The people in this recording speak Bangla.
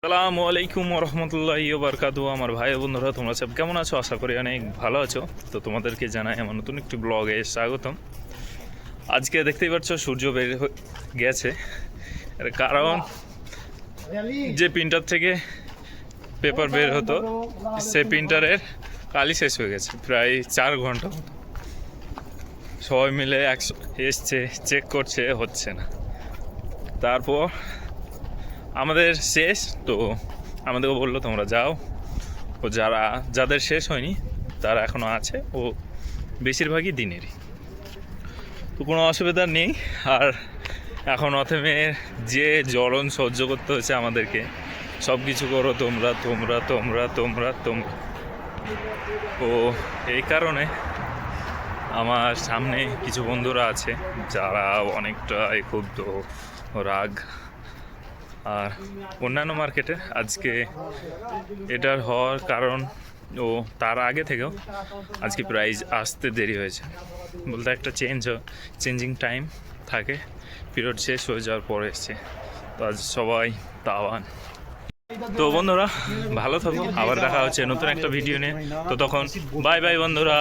আসসালামু আলাইকুম রহমতুল্লাহি বারকাতু। আমার ভাই বন্ধুরা, তোমরা সব কেমন আছো? আশা করি অনেক ভালো আছো। তো তোমাদেরকে জানাই আমার নতুন একটি ব্লগে স্বাগতম। আজকে দেখতেই পাচ্ছ সূর্য গেছে। এর কারণ যে প্রিন্টার থেকে পেপার বের হতো সে প্রিন্টারের কালি শেষ হয়ে গেছে, প্রায় 4 ঘন্টা মতো। সবাই মিলে এসছে, চেক করছে, হচ্ছে না। তারপর আমাদের শেষ, তো আমাদেরকে বললো তোমরা যাও। ও যাদের শেষ হয়নি তারা এখনও আছে, ও বেশিরভাগই দিনেরই, তো কোনো অসুবিধা নেই। আর এখন অথেমের যে জ্বলন সহ্য করতে হচ্ছে আমাদেরকে, সব কিছু করো তোমরা তোমরা তোমরা তোমরা তোমরা। ও এই কারণে আমার সামনে কিছু বন্ধুরা আছে যারা অনেকটা ক্ষুব্ধ, রাগ। আর অন্যান্য মার্কেটে আজকে এটার হওয়ার কারণ, ও তার আগে থেকেও আজকে প্রাইস আসতে দেরি হয়েছে। বলতে একটা চেঞ্জিং টাইম থাকে, পিরিয়ড শেষ হয়ে যাওয়ার পরে এসছে। তো আজ সবাই তাওয়ান। তো বন্ধুরা ভালো থাকো, আবার দেখা হচ্ছে নতুন একটা ভিডিও নিয়ে। তো তখন বাই বাই বন্ধুরা।